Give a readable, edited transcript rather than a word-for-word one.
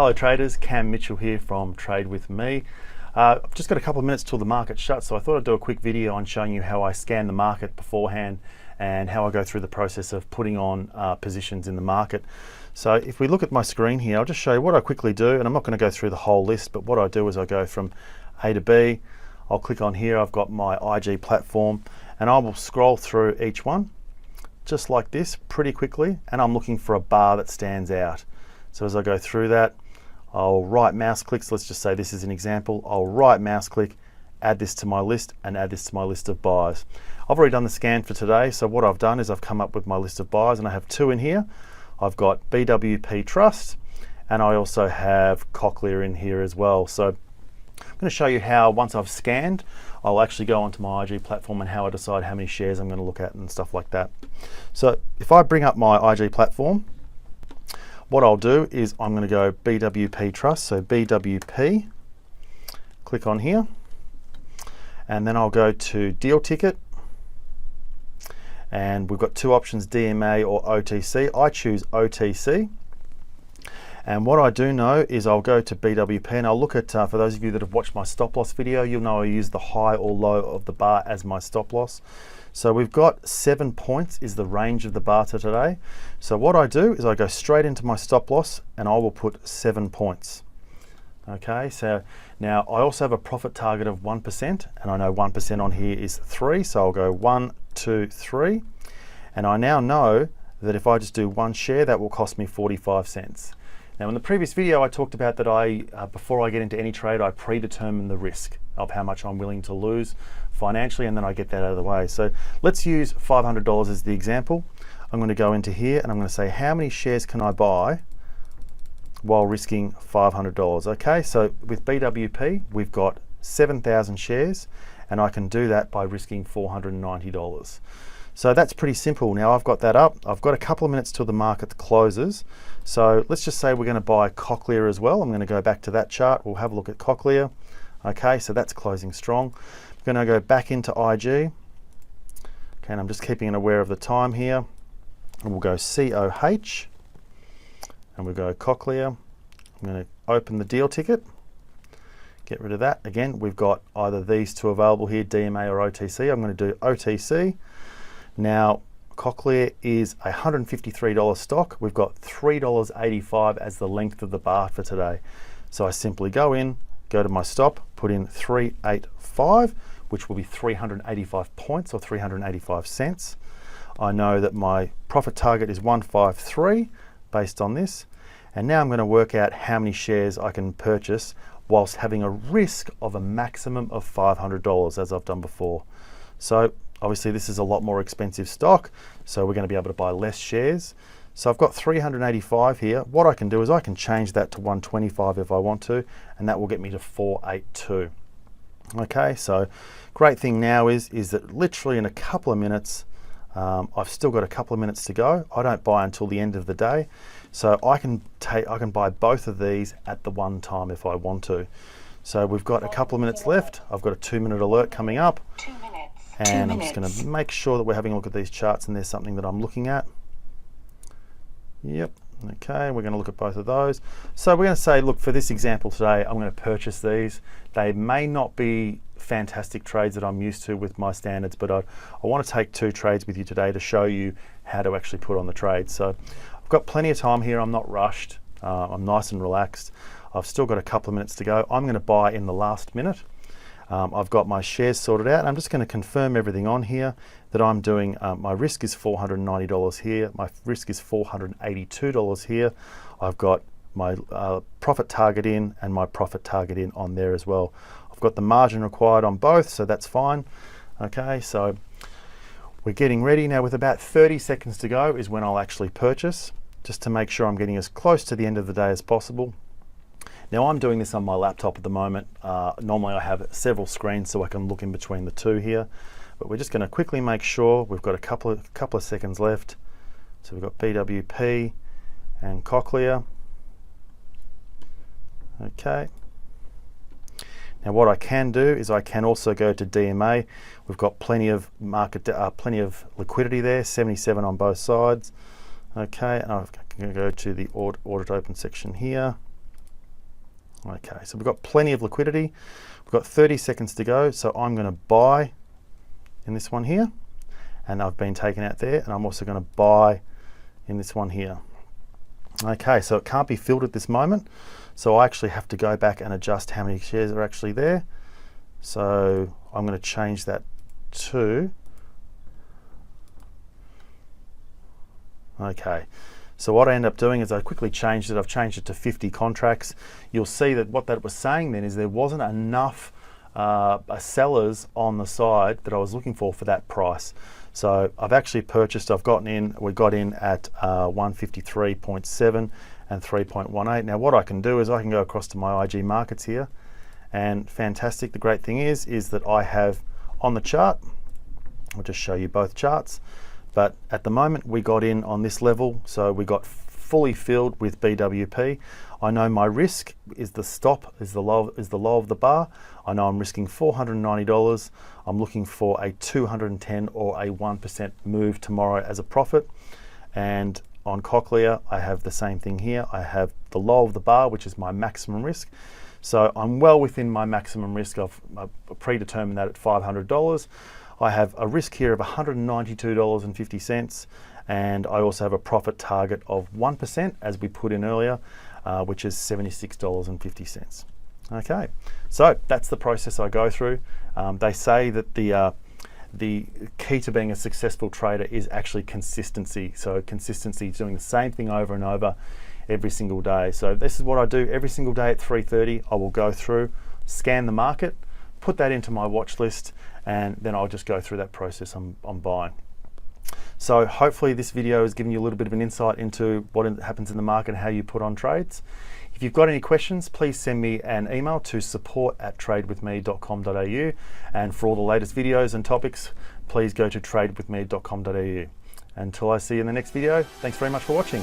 Hello traders, Cam Mitchell here from Trade With Me. I've just got a couple of minutes till the market shuts, so I thought I'd do a quick video on showing you how I scan the market beforehand and how I go through the process of putting on positions in the market. So if we look at my screen here, I'll just show you what I quickly do, and I'm not going to go through the whole list, but what I do is I go from A to B. I'll click on here, I've got my IG platform, and I will scroll through each one just like this pretty quickly, and I'm looking for a bar that stands out. So as I go through that, I'll right mouse click, so let's just say this is an example. I'll right mouse click, add this to my list, and add this to my list of buys. I've already done the scan for today, so what I've done is I've come up with my list of buys, and I have two in here. I've got BWP Trust, and I also have Cochlear in here as well. So I'm going to show you how, once I've scanned, I'll actually go onto my IG platform and how I decide how many shares I'm going to look at and stuff like that. So if I bring up my IG platform, what I'll do is I'm going to go BWP Trust, so BWP, click on here, and then I'll go to Deal Ticket, and we've got two options, DMA or OTC. I choose OTC, and what I do know is I'll go to BWP and I'll look at, for those of you that have watched my stop loss video, you'll know I use the high or low of the bar as my stop loss. So we've got 7 points is the range of the bar to today. So what I do is I go straight into my stop loss and I will put 7 points. Okay, so now I also have a profit target of 1%, and I know 1% on here is 3, so I'll go 1, 2, 3. And I now know that if I just do one share, that will cost me 45 cents. Now in the previous video I talked about that before I get into any trade, I predetermine the risk of how much I'm willing to lose financially, and then I get that out of the way. So let's use $500 as the example. I'm going to go into here and I'm going to say how many shares can I buy while risking $500. Okay, so with BWP we've got 7,000 shares, and I can do that by risking $490. So that's pretty simple. Now I've got that up. I've got a couple of minutes till the market closes. So let's just say we're going to buy Cochlear as well. I'm going to go back to that chart. We'll have a look at Cochlear. Okay, so that's closing strong. I'm going to go back into IG. Okay, and I'm just keeping it aware of the time here. And we'll go COH, and we'll go Cochlear. I'm going to open the deal ticket. Get rid of that. Again, we've got either these two available here, DMA or OTC. I'm going to do OTC. Now, Cochlear is a $153 stock. We've got $3.85 as the length of the bar for today. So I simply go in, go to my stop, put in 385, which will be 385 points or 385 cents. I know that my profit target is 153 based on this. And now I'm going to work out how many shares I can purchase whilst having a risk of a maximum of $500, as I've done before. So obviously this is a lot more expensive stock, so we're going to be able to buy less shares. So I've got 385 here. What I can do is I can change that to 125 if I want to, and that will get me to 482. Okay, so great thing now is that literally in a couple of minutes, I've still got a couple of minutes to go. I don't buy until the end of the day, so I can buy both of these at the one time if I want to. So we've got a couple of minutes left. I've got a 2-minute alert coming up. 2 minutes. And I'm just going to make sure that we're having a look at these charts and there's something that I'm looking at. Yep, okay, we're going to look at both of those. So we're going to say, look, for this example today, I'm going to purchase these. They may not be fantastic trades that I'm used to with my standards, but I want to take 2 trades with you today to show you how to actually put on the trade. So I've got plenty of time here. I'm not rushed. I'm nice and relaxed. I've still got a couple of minutes to go. I'm going to buy in the last minute. I've got my shares sorted out. I'm just going to confirm everything on here that I'm doing. My risk is $490 here. My risk is $482 here. I've got my profit target in and my profit target in on there as well. I've got the margin required on both, so that's fine. Okay, so we're getting ready now. With about 30 seconds to go is when I'll actually purchase, just to make sure I'm getting as close to the end of the day as possible. Now I'm doing this on my laptop at the moment. Normally I have several screens so I can look in between the two here, but we're just going to quickly make sure we've got a couple of seconds left. So we've got BWP and Cochlear. Okay. Now what I can do is I can also go to DMA. We've got plenty of liquidity there, 77 on both sides. Okay, and I'm going to go to the audit open section here. Okay, so we've got plenty of liquidity. We've got 30 seconds to go, so I'm going to buy in this one here, and I've been taken out there, and I'm also going to buy in this one here. Okay, so it can't be filled at this moment, so I actually have to go back and adjust how many shares are actually there. So I'm going to change that to, okay. So what I end up doing is I quickly changed it. I've changed it to 50 contracts. You'll see that what that was saying then is there wasn't enough sellers on the side that I was looking for that price. So I've actually purchased, we got in at 153.7 and 3.18. Now what I can do is I can go across to my IG markets here, and fantastic. The great thing is that I have on the chart, I'll just show you both charts. But at the moment we got in on this level, so we got fully filled with BWP. I know my risk is the stop, is the low of the bar. I know I'm risking $490. I'm looking for a 210 or a 1% move tomorrow as a profit. And on Cochlear, I have the same thing here. I have the low of the bar, which is my maximum risk. So I'm well within my maximum risk. I've predetermined that at $500. I have a risk here of $192.50, and I also have a profit target of 1%, as we put in earlier, which is $76.50. Okay, so that's the process I go through. They say that the key to being a successful trader is actually consistency. So consistency is doing the same thing over and over every single day. So this is what I do every single day at 3:30. I will go through, scan the market, put that into my watch list, and then I'll just go through that process I'm buying. So hopefully this video has given you a little bit of an insight into what happens in the market and how you put on trades. If you've got any questions, please send me an email to support@tradewithme.com.au, and for all the latest videos and topics, please go to tradewithme.com.au. Until I see you in the next video, thanks very much for watching.